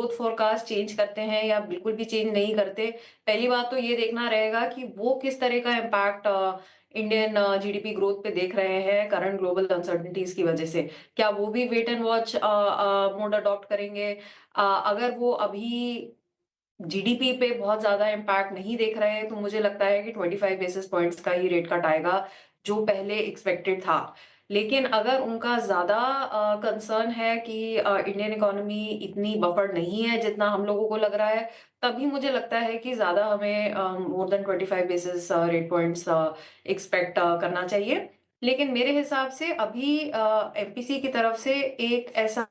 Growth forecast change करते हैं या बिल्कुल भी चेंज नहीं करते, पहली बात तो ये देखना रहेगा कि वो किस तरह का इम्पैक्ट इंडियन जीडीपी ग्रोथ पे देख रहे हैं करंट ग्लोबल अनसर्टेनिटीज की वजह से। क्या वो भी wait and watch mode adopt करेंगे? अगर वो अभी जीडीपी पे बहुत ज्यादा इम्पैक्ट नहीं देख रहे हैं तो मुझे लगता है कि 25 बेसिस पॉइंट्स का ही रेट कट आएगा, जो पहले एक्सपेक्टेड था। लेकिन अगर उनका ज्यादा कंसर्न है कि इंडियन इकोनॉमी इतनी बफर्ड नहीं है जितना हम लोगों को लग रहा है, तभी मुझे लगता है कि ज्यादा हमें more than 25 basis rate points expect करना चाहिए। लेकिन मेरे हिसाब से अभी एमपीसी की तरफ से एक ऐसा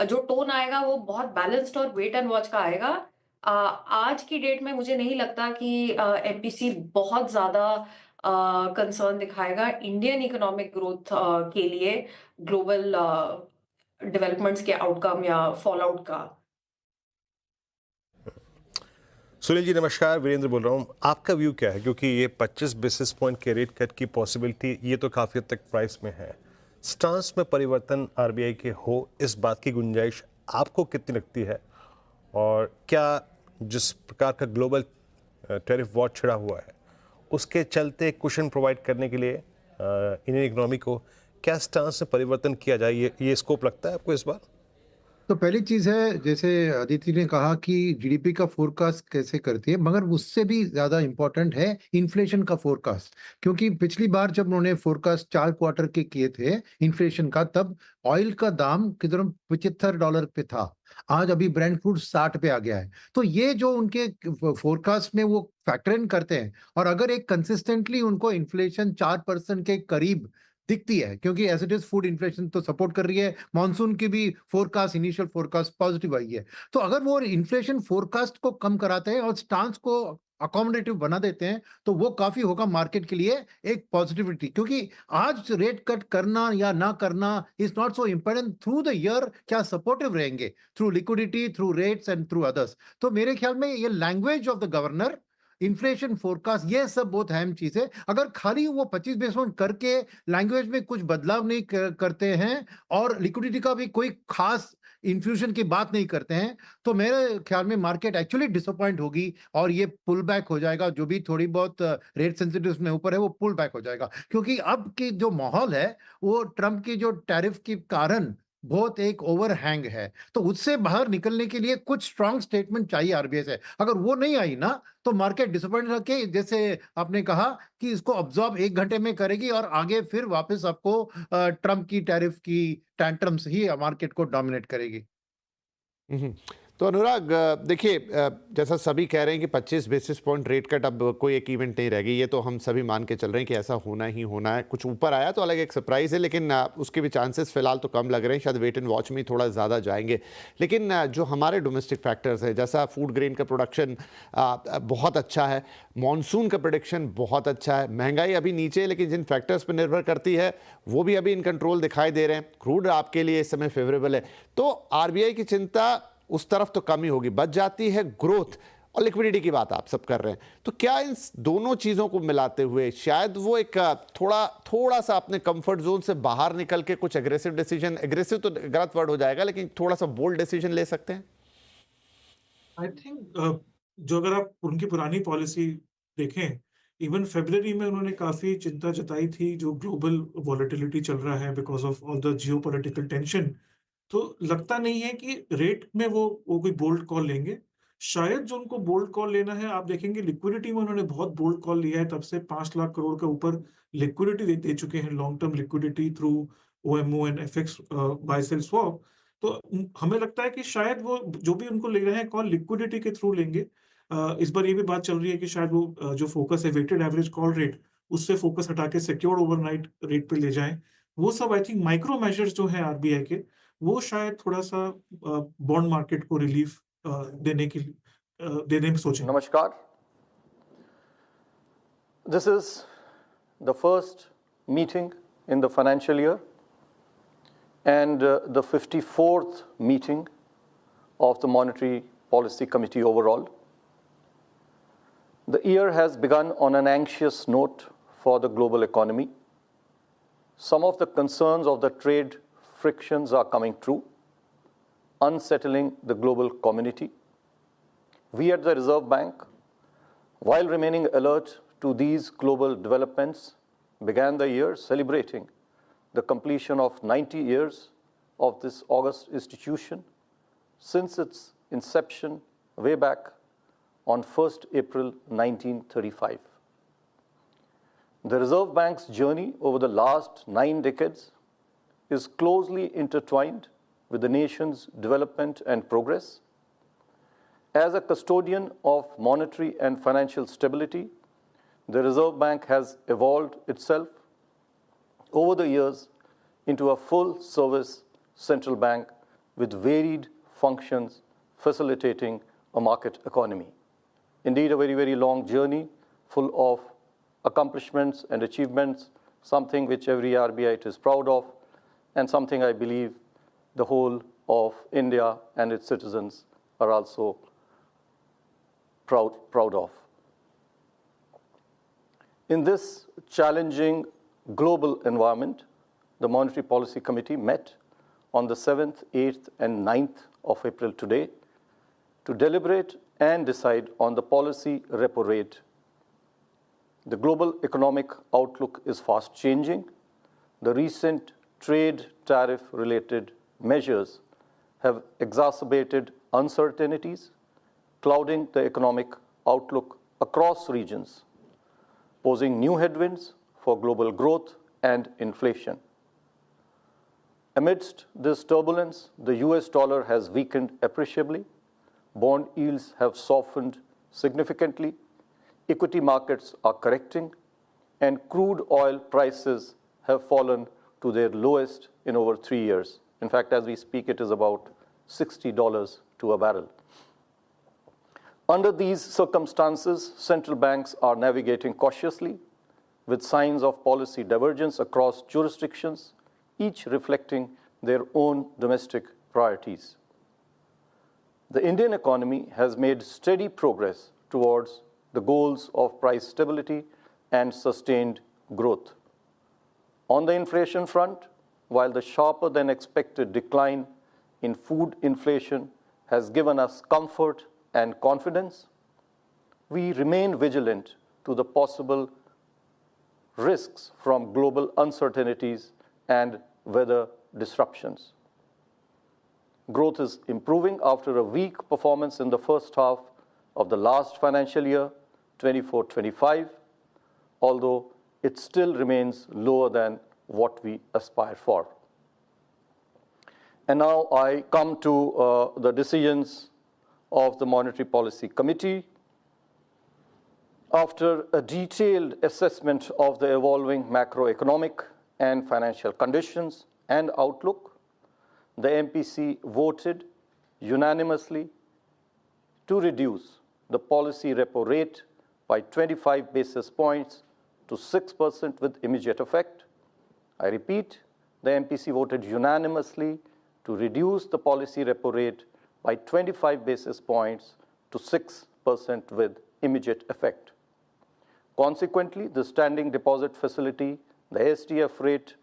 जो टोन आएगा वो बहुत बैलेंस्ड और वेट एंड वॉच का आएगा। आज की डेट में मुझे नहीं लगता कि एमपीसी बहुत ज्यादा कंसर्न दिखाएगा इंडियन इकोनॉमिक ग्रोथ के लिए ग्लोबल डेवलपमेंट्स के आउटकम या फॉल आउट का। सुनील जी नमस्कार, वीरेंद्र बोल रहा हूँ। आपका व्यू क्या है, क्योंकि ये 25 बेसिस पॉइंट के रेट कट की पॉसिबिलिटी ये तो काफ़ी हद तक प्राइस में है। स्टांस में परिवर्तन आरबीआई के हो, इस बात की गुंजाइश आपको कितनी लगती है? और क्या जिस प्रकार का ग्लोबल टैरिफ वॉर छिड़ा हुआ है उसके चलते कुशन प्रोवाइड करने के लिए इंडियन इकोनॉमी को क्या स्टांस में परिवर्तन किया जाए, ये स्कोप लगता है आपको इस बार? तो पहली चीज है, जैसे अदिति ने कहा कि जीडीपी का फोरकास्ट कैसे करती है, मगर उससे भी ज्यादा इंपॉर्टेंट है इन्फ्लेशन का फोरकास्ट। क्योंकि पिछली बार जब उन्होंने फोरकास्ट 4 क्वार्टर के किए थे इन्फ्लेशन का, तब ऑयल का दाम किधर $75 पे था। आज अभी ब्रेंट क्रूड 60 पे आ गया है। तो ये जो उनके फोरकास्ट में वो फैक्टर इन करते हैं, और अगर एक कंसिस्टेंटली उनको इन्फ्लेशन 4% के करीब दिखती है, क्योंकि as it is food inflation तो सपोर्ट कर रही है, मॉनसून की भी फोरकास्ट, इनिशियल फोरकास्ट पॉजिटिव आई है। तो अगर वो इन्फ्लेशन फोरकास्ट को कम कराते हैं और स्टांस को अकोमोडेटिव बना देते हैं, तो वो काफी होगा मार्केट के लिए एक पॉजिटिविटी। क्योंकि आज रेट कट करना या ना करना is not so important, through the year क्या सपोर्टिव रहेंगे, through liquidity, through rates and through others. तो मेरे ख्याल में ये language of the governor, inflation forecast, ये सब बहुत अहम चीज है। अगर खाली वो 25 बेस पॉइंट करके लैंग्वेज में कुछ बदलाव नहीं करते हैं और लिक्विडिटी का भी कोई खास इन्फ्यूजन की बात नहीं करते हैं, तो मेरे ख्याल में मार्केट एक्चुअली डिसअपॉइंट होगी और ये पुल बैक हो जाएगा। जो भी थोड़ी बहुत रेट सेंसिटिव में ऊपर है वो पुल बैक हो जाएगा, क्योंकि अब की जो माहौल है वो ट्रम्प की जो टैरिफ के कारण बहुत एक ओवरहैंग है। तो उससे बाहर निकलने के लिए कुछ स्ट्रांग स्टेटमेंट चाहिए आरबीआई से। अगर वो नहीं आई ना, तो मार्केट डिसअपॉइंट रखे, जैसे आपने कहा कि इसको ऑब्जॉर्ब 1 घंटे में करेगी और आगे फिर वापस आपको ट्रम्प की टैरिफ की टैंट्रम्स ही मार्केट को डोमिनेट करेगी। हम्म। तो अनुराग, देखिए, जैसा सभी कह रहे हैं कि 25 बेसिस पॉइंट रेट कट अब कोई एक इवेंट नहीं रहेगी, ये तो हम सभी मान के चल रहे हैं कि ऐसा होना ही होना है। कुछ ऊपर आया तो अलग एक सरप्राइज है, लेकिन उसके भी चांसेस फिलहाल तो कम लग रहे हैं। शायद वेट एंड वॉच में थोड़ा ज़्यादा जाएंगे। लेकिन जो हमारे डोमेस्टिक फैक्टर्स हैं, जैसा फूड ग्रेन का प्रोडक्शन बहुत अच्छा है, मानसून का प्रोडिक्शन बहुत अच्छा है, महंगाई अभी नीचे है लेकिन जिन फैक्टर्स पर निर्भर करती है वो भी अभी इन कंट्रोल दिखाई दे रहे हैं, क्रूड आपके लिए इस समय फेवरेबल है। तो आरबीआई की चिंता उस तरफ तो कम ही होगी, बच जाती है ग्रोथ और लिक्विडिटी की बात आप सब कर रहे हैं। तो क्या इन दोनों चीजों को मिलाते हुए शायद वो एक थोड़ा सा अपने कंफर्ट जोन से बाहर निकल के कुछ एग्रेसिव डिसीजन, एग्रेसिव तो गलत वर्ड हो जाएगा, लेकिन थोड़ा सा बोल्ड डिसीजन ले सकते हैं? आई थिंक जो अगर आप उनकी पुरानी पॉलिसी देखें, इवन फरवरी में उन्होंने काफी चिंता जताई थी जो ग्लोबल वॉलेटिलिटी चल रहा है because of all the geopolitical tension. तो लगता नहीं है कि रेट में वो कोई बोल्ड कॉल लेंगे। शायद जो उनको बोल्ड कॉल लेना है, आप देखेंगे लिक्विडिटी में उन्होंने बहुत बोल्ड कॉल लिया है, तब से 5 लाख करोड़ के ऊपर लिक्विडिटी दे चुके हैं, long term liquidity through OMO and FX buy sell swap. तो हमें लगता है कि शायद वो जो भी उनको ले रहे हैं कॉल लिक्विडिटी के थ्रू लेंगे। इस बार ये भी बात चल रही है कि शायद वो जो फोकस है वेटेड एवरेज कॉल रेट, उससे फोकस हटा के सिक्योर्ड ओवरनाइट रेट पे ले जाएं। वो सब आई थिंक माइक्रो मेजर्स जो है आरबीआई के, वो शायद थोड़ा सा बॉन्ड मार्केट को रिलीफ देने में सोचें। Namaskar. This is the first meeting in the financial year and the 54th meeting of the Monetary Policy Committee overall. The year has begun on an anxious note for the global economy. Some of the concerns of the trade frictions are coming true. unsettling the global community. We at the Reserve Bank, while remaining alert to these global developments, began the year celebrating the completion of 90 years of this august institution since its inception way back on 1st April 1935. The Reserve Bank's journey over the last 9 decades is closely intertwined with the nation's development and progress. As a custodian of monetary and financial stability, the Reserve Bank has evolved itself over the years into a full-service central bank with varied functions facilitating a market economy. Indeed, a very, very long journey full of accomplishments and achievements, something which every RBI is proud of, and something I believe the whole of India and its citizens are also proud of. In this challenging global environment, the Monetary Policy Committee met on the 7th, 8th, and 9th of April today to deliberate and decide on the policy repo rate. The global economic outlook is fast changing. The recent trade tariff-related measures have exacerbated uncertainties, clouding the economic outlook across regions, posing new headwinds for global growth and inflation. Amidst this turbulence, the US dollar has weakened appreciably, bond yields have softened significantly, equity markets are correcting, and crude oil prices have fallen to their lowest in over 3 years. In fact, as we speak, it is about $60 to a barrel. Under these circumstances, central banks are navigating cautiously with signs of policy divergence across jurisdictions, each reflecting their own domestic priorities. The Indian economy has made steady progress towards the goals of price stability and sustained growth. On the inflation front, while the sharper than expected decline in food inflation has given us comfort and confidence, we remain vigilant to the possible risks from global uncertainties and weather disruptions. Growth is improving after a weak performance in the first half of the last financial year, 24-25, although it still remains lower than what we aspire for. And now I come to the decisions of the Monetary Policy Committee. After a detailed assessment of the evolving macroeconomic and financial conditions and outlook, the MPC voted unanimously to reduce the policy repo rate by 25 basis points to 6% with immediate effect. I repeat, the MPC voted unanimously to reduce the policy repo rate by 25 basis points to 6% with immediate effect. Consequently, the standing deposit facility, the SDF rate,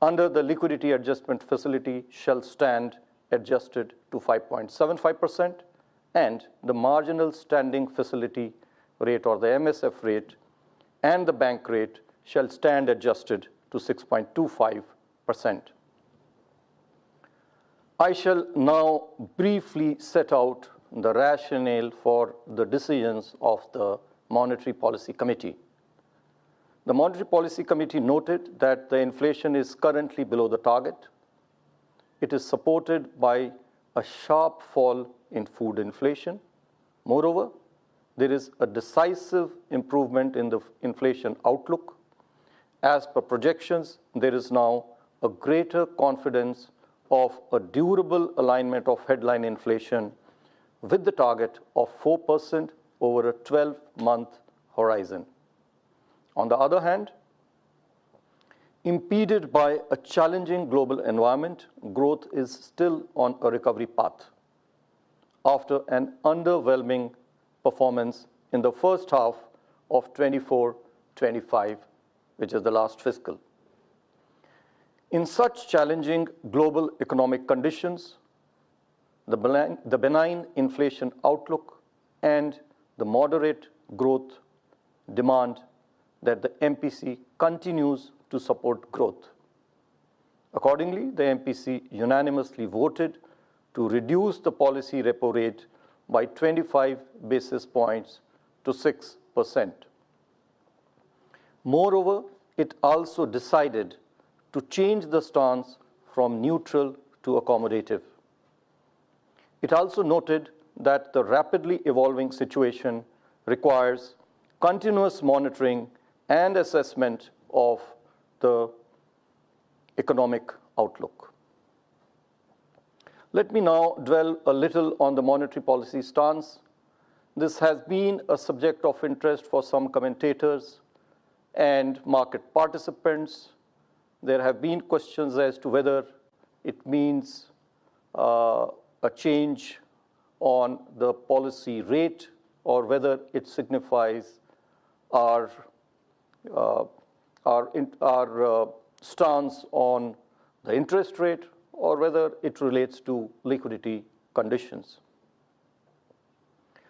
under the liquidity adjustment facility shall stand adjusted to 5.75%, and the marginal standing facility rate, or the MSF rate, and the bank rate shall stand adjusted to 6.25%. I shall now briefly set out the rationale for the decisions of the Monetary Policy Committee. The Monetary Policy Committee noted that the inflation is currently below the target. It is supported by a sharp fall in food inflation. Moreover, there is a decisive improvement in the inflation outlook. As per projections, there is now a greater confidence of a durable alignment of headline inflation with the target of 4% over a 12-month horizon. On the other hand, impeded by a challenging global environment, growth is still on a recovery path after an underwhelming performance in the first half of 24-25, which is the last fiscal. In such challenging global economic conditions, the benign inflation outlook, and the moderate growth demand that the MPC continues to support growth. Accordingly, the MPC unanimously voted to reduce the policy repo rate by 25 basis points to 6%. Moreover, it also decided to change the stance from neutral to accommodative. It also noted that the rapidly evolving situation requires continuous monitoring and assessment of the economic outlook. Let me now dwell a little on the monetary policy stance. This has been a subject of interest for some commentators and market participants. There have been questions as to whether it means a change on the policy rate or whether it signifies our stance on the interest rate or whether it relates to liquidity conditions.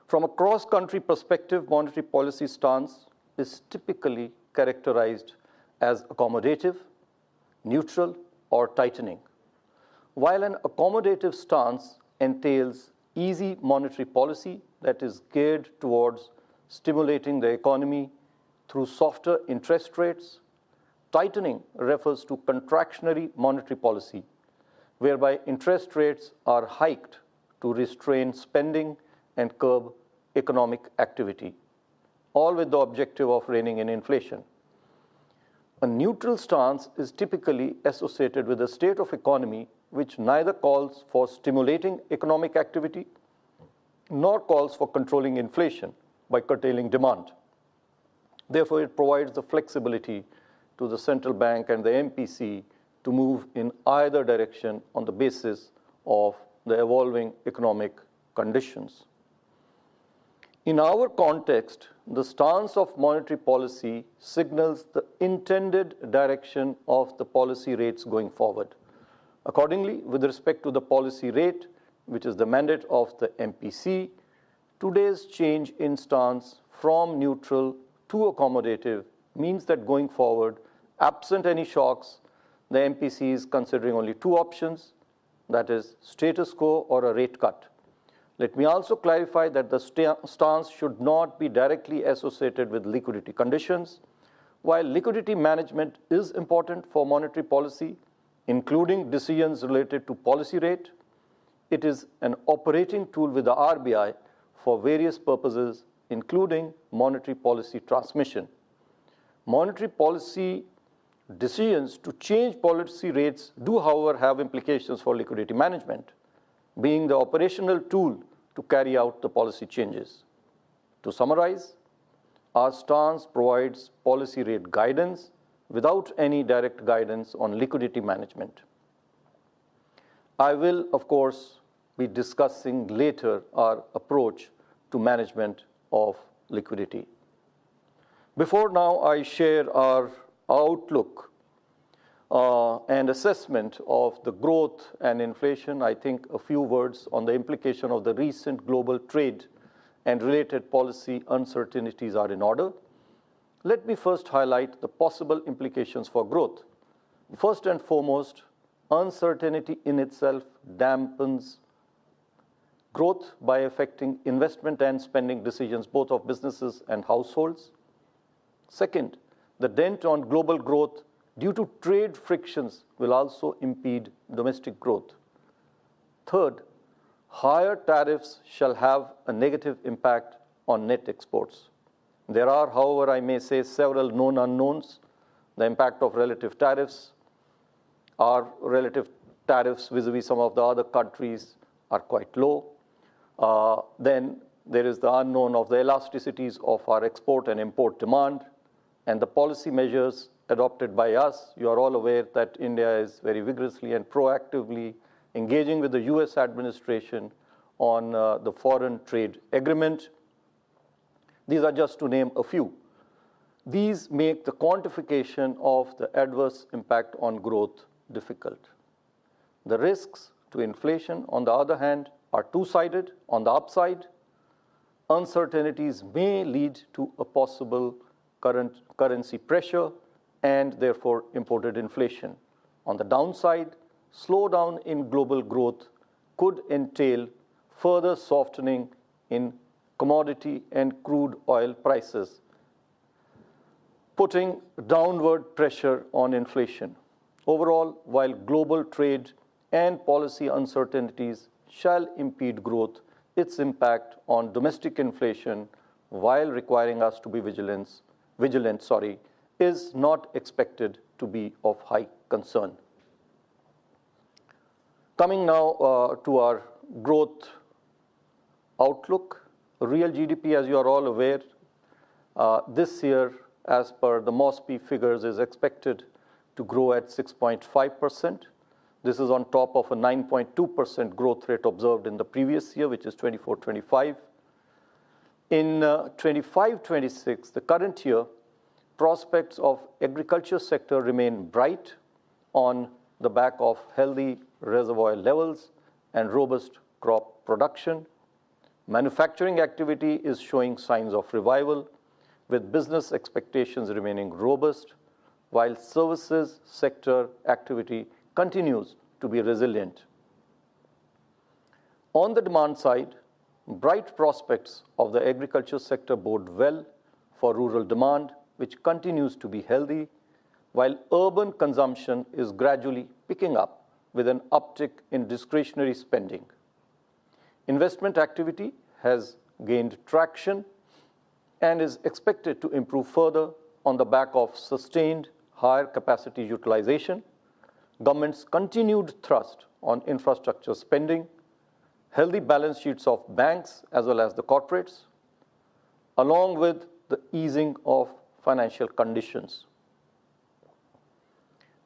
From a cross-country perspective, monetary policy stance is typically characterized as accommodative, neutral, or tightening. While an accommodative stance entails easy monetary policy that is geared towards stimulating the economy through softer interest rates, tightening refers to contractionary monetary policy, whereby interest rates are hiked to restrain spending and curb economic activity, all with the objective of reining in inflation. A neutral stance is typically associated with a state of economy which neither calls for stimulating economic activity nor calls for controlling inflation by curtailing demand. Therefore, it provides the flexibility to the central bank and the MPC to move in either direction on the basis of the evolving economic conditions. In our context, the stance of monetary policy signals the intended direction of the policy rates going forward. Accordingly, with respect to the policy rate, which is the mandate of the MPC, today's change in stance from neutral to accommodative means that going forward, absent any shocks, the MPC is considering only two options, that is status quo or a rate cut. Let me also clarify that the stance should not be directly associated with liquidity conditions. While liquidity management is important for monetary policy, including decisions related to policy rate, it is an operating tool with the RBI for various purposes, including monetary policy transmission. Monetary policy decisions to change policy rates do, however, have implications for liquidity management, being the operational tool to carry out the policy changes. To summarize, our stance provides policy rate guidance without any direct guidance on liquidity management. I will, of course, be discussing later our approach to management of liquidity. Before now I share our outlook and assessment of the growth and inflation, I think a few words on the implication of the recent global trade and related policy uncertainties are in order. Let me first highlight the possible implications for growth. First and foremost, uncertainty in itself dampens growth by affecting investment and spending decisions both of businesses and households. Second, the dent on global growth due to trade frictions will also impede domestic growth. Third, higher tariffs shall have a negative impact on net exports. There are, however, I may say, several known unknowns. The impact of relative tariffs. Our relative tariffs vis-a-vis some of the other countries are quite low. Then there is the unknown of the elasticities of our export and import demand and the policy measures adopted by us. You are all aware that India is very vigorously and proactively engaging with the US administration on the foreign trade agreement. These are just to name a few. These make the quantification of the adverse impact on growth difficult. The risks to inflation, on the other hand, are two-sided. On the upside, uncertainties may lead to a possible currency pressure and therefore imported inflation. On the downside, slowdown in global growth could entail further softening in commodity and crude oil prices, putting downward pressure on inflation. Overall, while global trade and policy uncertainties shall impede growth, its impact on domestic inflation, while requiring us to be vigilant, is not expected to be of high concern. Coming now to our growth outlook, real GDP, as you are all aware, this year, as per the MOSPI figures, is expected to grow at 6.5%. This is on top of a 9.2% growth rate observed in the previous year, which is 24-25. In 25-26, the current year, prospects of agriculture sector remain bright on the back of healthy reservoir levels and robust crop production. Manufacturing activity is showing signs of revival, with business expectations remaining robust, while services sector activity continues to be resilient. On the demand side, bright prospects of the agriculture sector bode well for rural demand, which continues to be healthy, while urban consumption is gradually picking up with an uptick in discretionary spending. Investment activity has gained traction and is expected to improve further on the back of sustained higher capacity utilization, government's continued thrust on infrastructure spending, healthy balance sheets of banks as well as the corporates, along with the easing of financial conditions.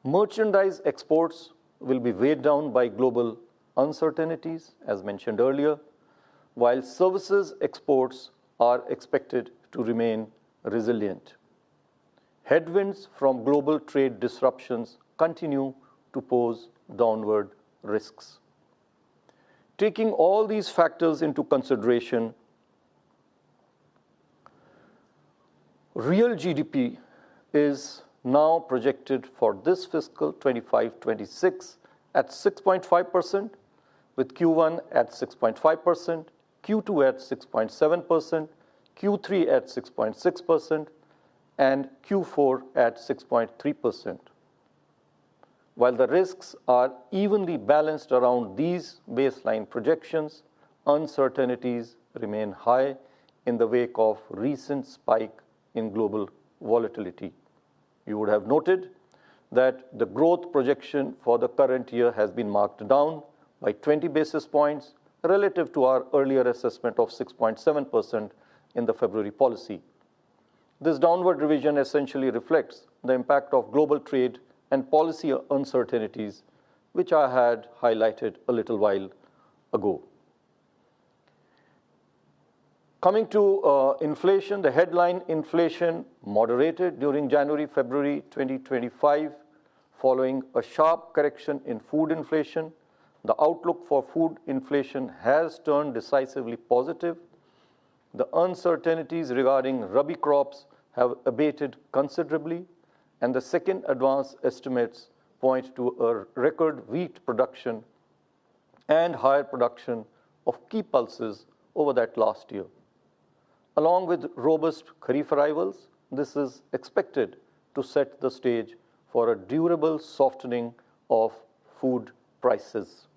Merchandise exports will be weighed down by global uncertainties, as mentioned earlier, while services exports are expected to remain resilient. Headwinds from global trade disruptions continue to pose downward risks. Taking all these factors into consideration, real GDP is now projected for this fiscal 25-26 at 6.5%, with Q1 at 6.5%, Q2 at 6.7%, Q3 at 6.6%, and Q4 at 6.3%. While the risks are evenly balanced around these baseline projections, uncertainties remain high in the wake of recent spike in global volatility. You would have noted that the growth projection for the current year has been marked down by 20 basis points relative to our earlier assessment of 6.7% in the February policy. This downward revision essentially reflects the impact of global trade and policy uncertainties, which I had highlighted a little while ago. Coming to inflation, the headline inflation moderated during January-February 2025, following a sharp correction in food inflation. The outlook for food inflation has turned decisively positive. The uncertainties regarding rabi crops have abated considerably, and the second advance estimates point to a record wheat production and higher production of key pulses over that last year. Along with robust kharif arrivals, this is expected to set the stage for a durable softening of food prices.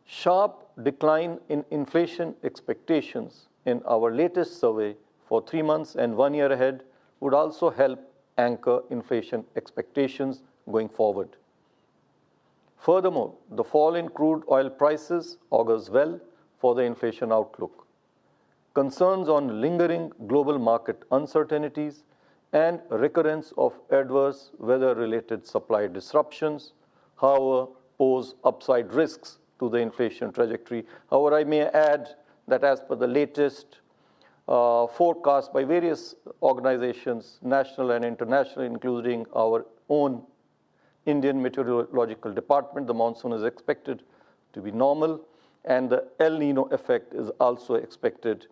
Sharp decline in inflation expectations in our latest survey for 3 months and 1 year ahead would also help anchor inflation expectations going forward. Furthermore, the fall in crude oil prices augurs well for the inflation outlook. Concerns on lingering global market uncertainties and recurrence of adverse weather-related supply disruptions, however, pose upside risks to the inflation trajectory. However, I may add that as per the latest forecast by various organizations, national and international, including our own Indian Meteorological Department, the monsoon is expected to be normal, and the El Nino effect is also expected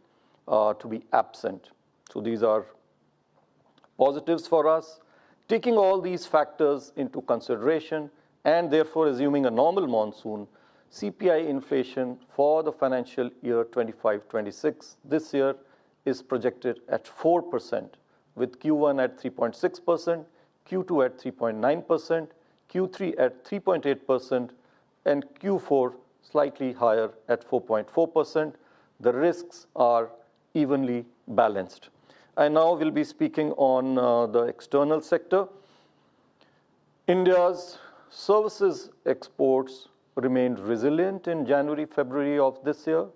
to be absent. So these are positives for us. Taking all these factors into consideration and therefore assuming a normal monsoon, CPI inflation for the financial year 25-26 this year is projected at 4%, with Q1 at 3.6%, Q2 at 3.9%, Q3 at 3.8%, and Q4 slightly higher at 4.4%. The risks are evenly balanced. I now will be speaking on the external sector. India's services exports remained resilient in January-February of this year,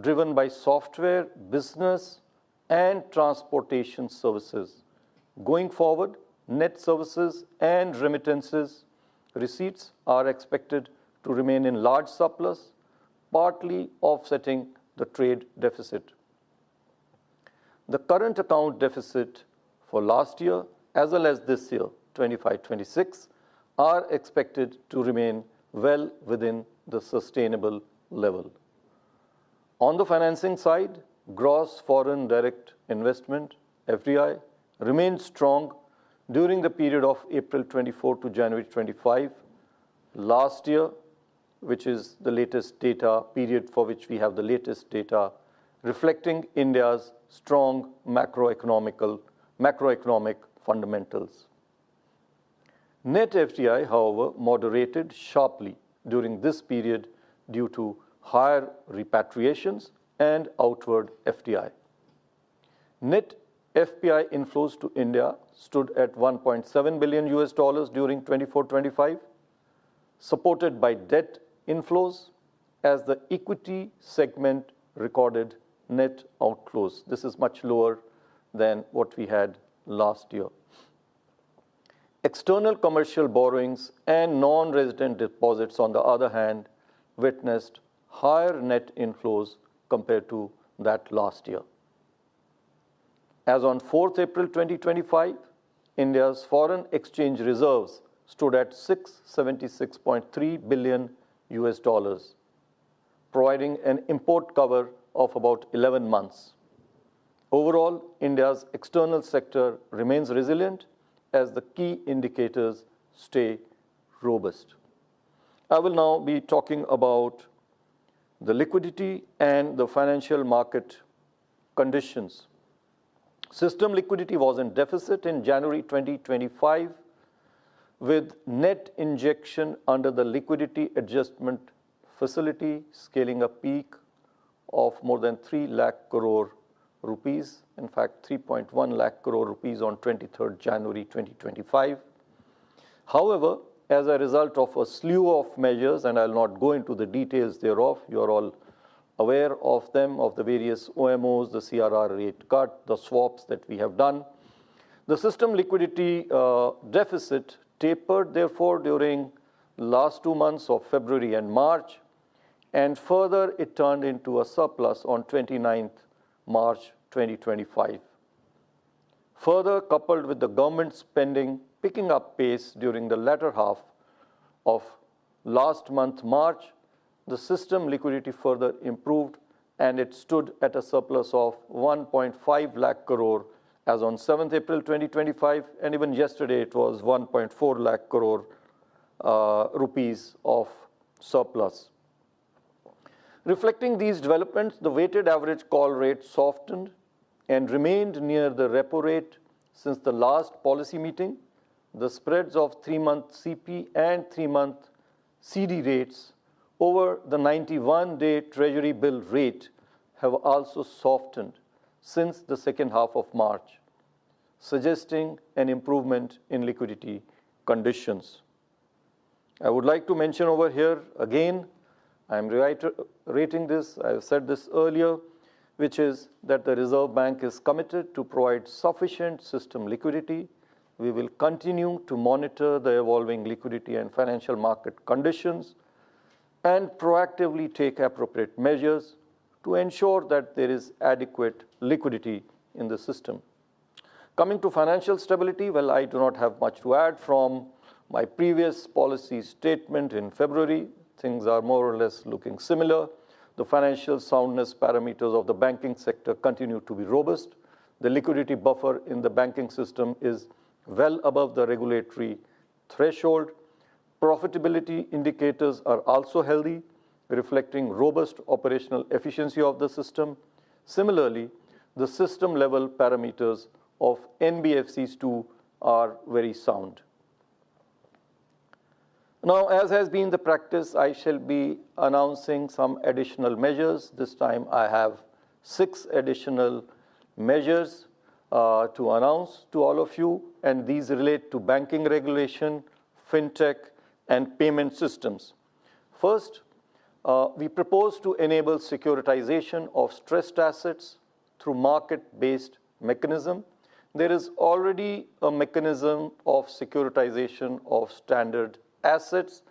driven by software, business, and transportation services. Going forward, net services and remittances receipts are expected to remain in large surplus, partly offsetting the trade deficit. The current account deficit for last year as well as this year, 25-26, are expected to remain well within the sustainable level. On the financing side, gross foreign direct investment, FDI, remained strong during the period of April 24 to January 25. Last year, which is the latest data, period for which we have the latest data, reflecting India's strong macroeconomic fundamentals. Net FDI, however, moderated sharply during this period due to higher repatriations and outward FDI. Net FPI inflows to India stood at $1.7 billion during 24-25, supported by debt inflows as the equity segment recorded net outflows. This is much lower than what we had last year. External commercial borrowings and non-resident deposits, on the other hand, witnessed higher net inflows compared to that last year. As on 4th April 2025, India's foreign exchange reserves stood at $676.3 billion, providing an import cover of about 11 months. Overall, India's external sector remains resilient as the key indicators stay robust. I will now be talking about the liquidity and the financial market conditions. System liquidity was in deficit in January 2025, with net injection under the liquidity adjustment facility scaling a peak of more than 3 lakh crore rupees, in fact 3.1 lakh crore rupees on 23rd January 2025. However, as a result of a slew of measures, and I'll not go into the details thereof, you are all aware of them, of the various OMOs, the CRR rate cut, the swaps that we have done. The system liquidity deficit tapered, therefore, during the last 2 months of February and March, and further it turned into a surplus on 29th March 2025. Further, coupled with the government spending picking up pace during the latter half of last month, March, the system liquidity further improved and it stood at a surplus of 1.5 lakh crore as on 7th April 2025, and even yesterday it was 1.4 lakh crore rupees of surplus. Reflecting these developments, the weighted average call rate softened and remained near the repo rate since the last policy meeting. The spreads of 3-month CP and 3-month CD rates over the 91-day Treasury bill rate have also softened since the second half of March, suggesting an improvement in liquidity conditions. I would like to mention over here again, I am reiterating this, I have said this earlier, which is that the Reserve Bank is committed to provide sufficient system liquidity. We will continue to monitor the evolving liquidity and financial market conditions and proactively take appropriate measures to ensure that there is adequate liquidity in the system. Coming to financial stability, well, I do not have much to add from my previous policy statement in February. things are more or less looking similar. The financial soundness parameters of the banking sector continue to be robust. The liquidity buffer in the banking system is well above the regulatory threshold. Profitability indicators are also healthy, reflecting robust operational efficiency of the system. Similarly, the system level parameters of NBFCs too are very sound. Now, as has been the practice, I shall be announcing some additional measures. This time I have 6 additional measures to announce to all of you, and these relate to banking regulation, fintech, and payment systems. First, we propose to enable securitization of stressed assets through market-based mechanism. There is already a mechanism of securitization of standard assets.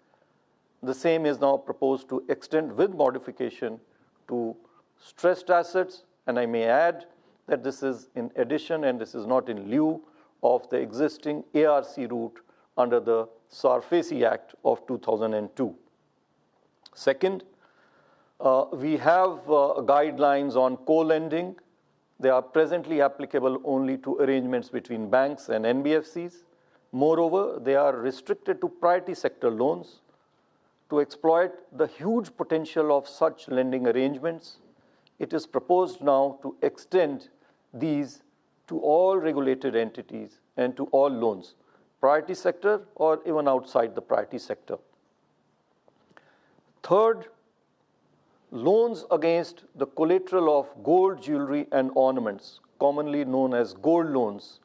The same is now proposed to extend with modification to stressed assets, and I may add that this is in addition and this is not in lieu of the existing ARC route under the SARFAESI Act of 2002. Second, we have guidelines on co-lending. They are presently applicable only to arrangements between banks and NBFCs. Moreover, they are restricted to priority sector loans. To exploit the huge potential of such lending arrangements, it is proposed now to extend these to all regulated entities and to all loans, priority sector or even outside the priority sector. Third, loans against the collateral of gold jewelry and ornaments, commonly known as gold loans,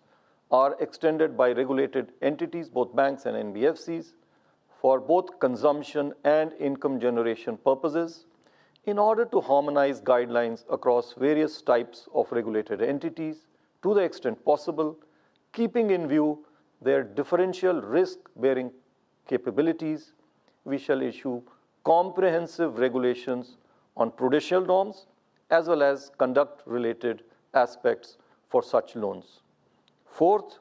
are extended by regulated entities, both banks and NBFCs, for both consumption and income generation purposes, in order to harmonize guidelines across various types of regulated entities to the extent possible, keeping in view their differential risk-bearing capabilities. We shall issue comprehensive regulations on prudential norms as well as conduct-related aspects for such loans. Fourth,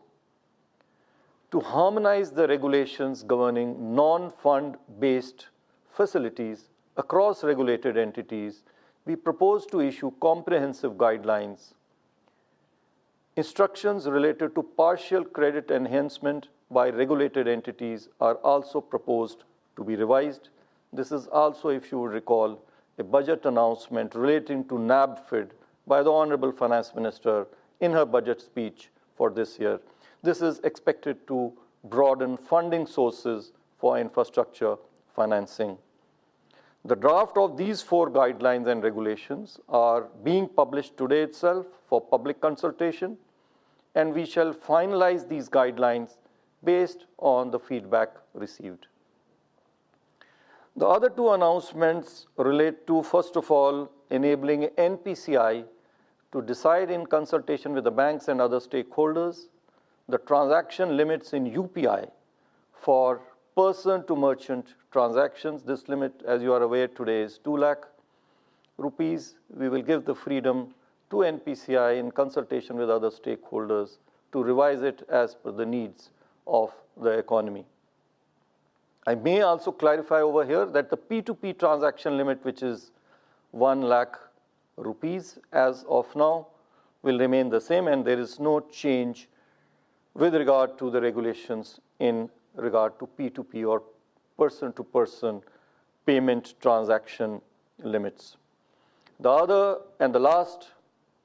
to harmonize the regulations governing non-fund-based facilities across regulated entities, we propose to issue comprehensive guidelines. Instructions related to partial credit enhancement by regulated entities are also proposed to be revised. This is also, if you would recall, a budget announcement relating to NABFID by the Honorable Finance Minister in her budget speech for this year. This is expected to broaden funding sources for infrastructure financing. The draft of these 4 guidelines and regulations are being published today itself for public consultation, and we shall finalize these guidelines based on the feedback received. The other 2 announcements relate to, first of all, enabling NPCI to decide in consultation with the banks and other stakeholders the transaction limits in UPI for person-to-merchant transactions. This limit, as you are aware today, is 2 lakh rupees. We will give the freedom to NPCI in consultation with other stakeholders to revise it as per the needs of the economy. I may also clarify over here that the P2P transaction limit, which is 1 lakh rupees as of now, will remain the same, and there is no change with regard to the regulations in regard to P2P or person-to-person payment transaction limits. The other and the last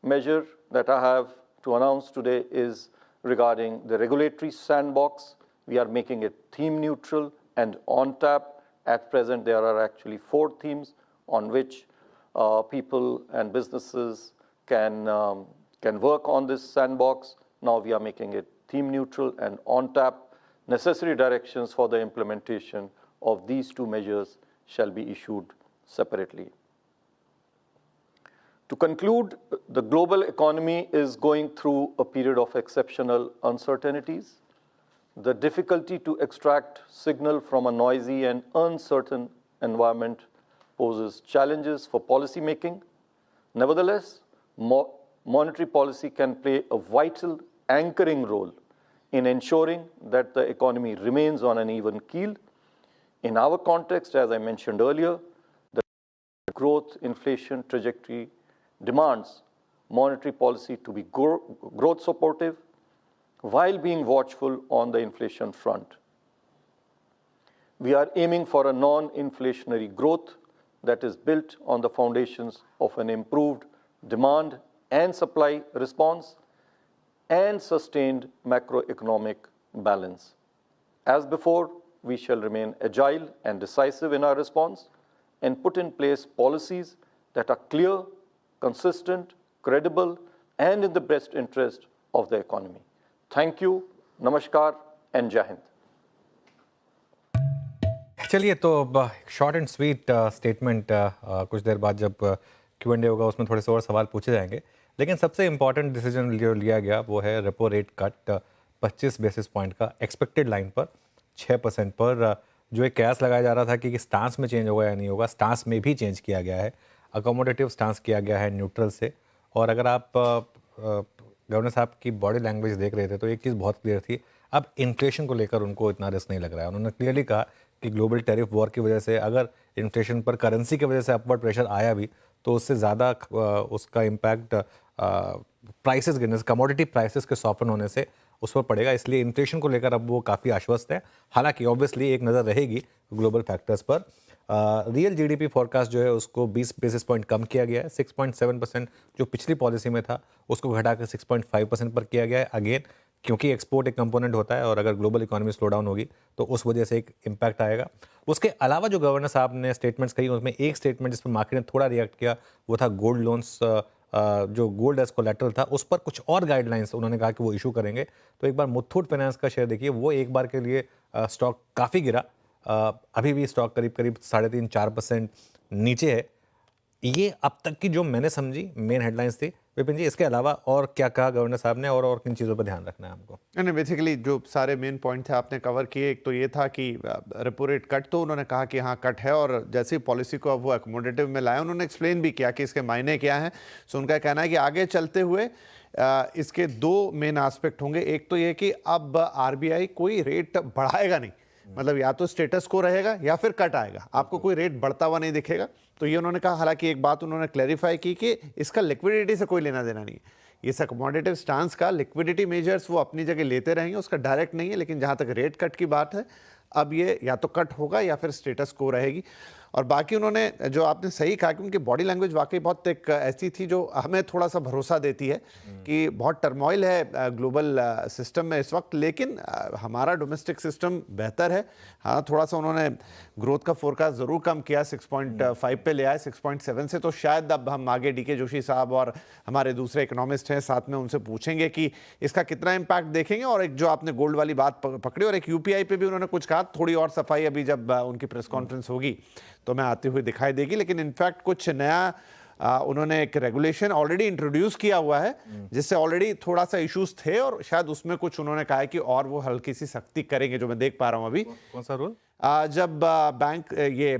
measure that I have to announce today is regarding the regulatory sandbox. We are making it theme neutral and on tap. At present, there are actually 4 themes on which people and businesses can work on this sandbox. Now we are making it theme neutral and on tap. Necessary directions for the implementation of these 2 measures shall be issued separately. To conclude, the global economy is going through a period of exceptional uncertainties. The difficulty to extract signal from a noisy and uncertain environment poses challenges for policy making. Nevertheless, monetary policy can play a vital anchoring role in ensuring that the economy remains on an even keel. In our context, as I mentioned earlier, the growth inflation trajectory demands monetary policy to be growth supportive while being watchful on the inflation front. We are aiming for a non-inflationary growth that is built on the foundations of an improved demand and supply response and sustained macroeconomic balance. As before, we shall remain agile and decisive in our response and put in place policies that are clear, consistent, credible, and in the best interest of the economy. Thank you, Namaskar, and Jai Hind. चलिए, तो short and sweet statement कुछ देर बाद जब Q&A होगा उसमें थोड़े से और सवाल पूछे जाएंगे, लेकिन सबसे इम्पॉर्टेंट डिसीजन जो लिया गया वो है repo rate cut 25 basis point का एक्सपेक्टेड लाइन पर 6% पर। जो एक कयास लगाया जा रहा था कि स्टांस में चेंज होगा या नहीं होगा, स्टांस में भी चेंज किया गया है, अकोमोडेटिव स्टांस किया गया है न्यूट्रल से। और अगर आप गवर्नर साहब की बॉडी लैंग्वेज देख रहे थे तो एक चीज़ बहुत क्लियर थी, अब इन्फ्लेशन को लेकर उनको इतना रिस्क नहीं लग रहा है। उन्होंने क्लियरली कहा कि ग्लोबल टैरिफ वॉर की वजह से अगर इन्फ्लेशन पर करेंसी की वजह से अपवर्ड प्रेशर आया भी तो उससे ज़्यादा उसका इम्पैक्ट प्राइसेस गिरने से, कमोडिटी प्राइसेस के सॉफ्टन होने से उस पर पड़ेगा। इसलिए इन्फ्लेशन को लेकर अब वो काफ़ी आश्वस्त है। हालांकि ऑब्वियसली एक नज़र रहेगी ग्लोबल फैक्टर्स पर। रियल जीडीपी फोरकास्ट जो है उसको 20 बेसिस पॉइंट कम किया गया है। 6.7% जो पिछली पॉलिसी में था उसको घटाकर 6.5% पर किया गया है। अगेन क्योंकि एक्सपोर्ट एक कंपोनेंट होता है और अगर ग्लोबल इकोनॉमी स्लो डाउन होगी तो उस वजह से एक इम्पैक्ट आएगा। उसके अलावा जो गवर्नर साहब ने स्टेटमेंट्स कही उसमें एक स्टेटमेंट जिस पर मार्केट ने थोड़ा रिएक्ट किया वो था गोल्ड लोन्स, जो गोल्ड एज कोलैटरल था उस पर कुछ और गाइडलाइंस उन्होंने कहा कि वो इशू करेंगे। तो एक बार मुथूट फाइनेंस का शेयर देखिए, वो एक बार के लिए स्टॉक काफ़ी गिरा, अभी भी स्टॉक करीब 3.5-4% नीचे है। ये अब तक की जो मैंने समझी मेन हेडलाइंस थी। विपिन जी, इसके अलावा और क्या कहा गवर्नर साहब ने और किन चीज़ों पर ध्यान रखना है हमको? नहीं, बेसिकली जो सारे मेन पॉइंट थे आपने कवर किए। एक तो ये था कि रेपो रेट कट, तो उन्होंने कहा कि हाँ कट है, और जैसे ही पॉलिसी को अब वो अकोमोडेटिव में लाए उन्होंने एक्सप्लेन भी किया कि इसके मायने क्या हैं। सो उनका कहना है कि आगे चलते हुए इसके दो मेन एस्पेक्ट होंगे। एक तो ये कि अब आरबीआई कोई रेट बढ़ाएगा नहीं, मतलब या तो स्टेटस को रहेगा या फिर कट आएगा, आपको कोई रेट बढ़ता हुआ नहीं दिखेगा। तो ये उन्होंने कहा। हालांकि एक बात उन्होंने क्लैरिफाई की कि इसका लिक्विडिटी से कोई लेना देना नहीं है। इस अकोमोडेटिव स्टांस का लिक्विडिटी मेजर्स वो अपनी जगह लेते रहेंगे, उसका डायरेक्ट नहीं है। लेकिन जहां तक रेट कट की बात है, अब ये या तो कट होगा या फिर स्टेटस को रहेगी। और बाकी उन्होंने जो आपने सही कहा कि उनकी बॉडी लैंग्वेज वाकई बहुत एक ऐसी थी जो हमें थोड़ा सा भरोसा देती है कि बहुत टर्मोइल है ग्लोबल सिस्टम में इस वक्त, लेकिन हमारा डोमेस्टिक सिस्टम बेहतर है। हाँ, थोड़ा सा उन्होंने ग्रोथ का फोरकास्ट ज़रूर कम किया, 6.5 पे ले आए 6.7 से। तो शायद अब हम आगे डीके जोशी साहब और हमारे दूसरे इकोनॉमिस्ट हैं साथ में, उनसे पूछेंगे कि इसका कितना इम्पैक्ट देखेंगे। और एक जो आपने गोल्ड वाली बात पकड़ी, और एक यूपीआई पे भी उन्होंने कुछ कहा, थोड़ी और सफाई अभी जब उनकी प्रेस कॉन्फ्रेंस होगी तो मैं आती हुई दिखाई देगी। लेकिन इनफैक्ट कुछ नया उन्होंने एक रेगुलेशन ऑलरेडी इंट्रोड्यूस किया हुआ है जिससे ऑलरेडी थोड़ा सा इश्यूज थे, और शायद उसमें कुछ उन्होंने कहा है कि और वो हल्की सी सख्ती करेंगे, जो मैं देख पा रहा हूं अभी। कौन सा रूल? जब बैंक ये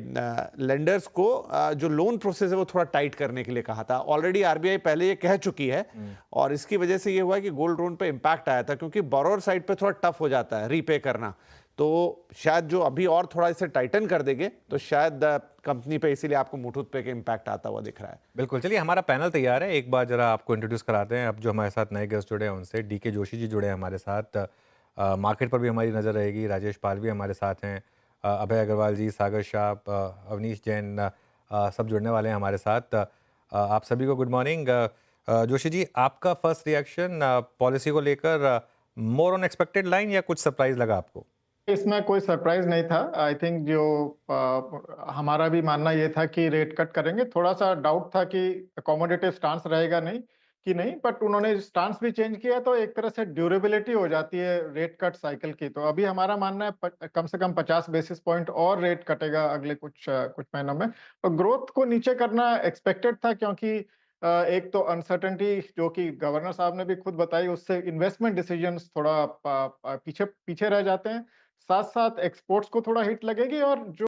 लेंडर्स को जो लोन प्रोसेस है वो थोड़ा टाइट करने के लिए कहा था। ऑलरेडी आरबीआई पहले ये कह चुकी है, और इसकी वजह से ये हुआ कि गोल्ड लोन पे इम्पैक्ट आया था, क्योंकि बोरोअर साइड पे थोड़ा टफ हो जाता है रीपे करना। तो शायद जो अभी और थोड़ा इसे टाइटन कर देंगे तो शायद कंपनी पे, इसीलिए आपको मुथूट पे के इम्पैक्ट आता हुआ दिख रहा है। बिल्कुल, चलिए हमारा पैनल तैयार है, एक बार जरा आपको इंट्रोड्यूस कराते हैं। अब जो हमारे साथ नए गेस्ट जुड़े हैं उनसे, डीके जोशी जी जुड़े हैं हमारे साथ, मार्केट पर भी हमारी नज़र रहेगी। राजेश पाल भी हमारे साथ हैं, अभय अग्रवाल जी, सागर शाह, अवनीश जैन, सब जुड़ने वाले हैं हमारे साथ। आप सभी को गुड मॉर्निंग। जोशी जी, आपका फर्स्ट रिएक्शन पॉलिसी को लेकर, मोर ऑन एक्सपेक्टेड लाइन या कुछ सरप्राइज लगा आपको? इसमें कोई सरप्राइज नहीं था। आई थिंक जो हमारा भी मानना ये था कि रेट कट करेंगे। थोड़ा सा डाउट था कि अकोमोडेटिव स्टांस रहेगा नहीं, बट उन्होंने स्टांस भी चेंज किया तो एक तरह से ड्यूरेबिलिटी हो जाती है रेट कट साइकिल की। तो अभी हमारा मानना है कम से कम 50 बेसिस पॉइंट और रेट कटेगा अगले कुछ महीनों में। और ग्रोथ को नीचे करना एक्सपेक्टेड था, क्योंकि एक तो अनसर्टेनिटी जो कि गवर्नर साहब ने भी खुद बताई, उससे इन्वेस्टमेंट डिसीजंस थोड़ा पीछे रह जाते हैं। साथ-साथ एक्सपोर्ट्स को थोड़ा हिट लगेगी, और जो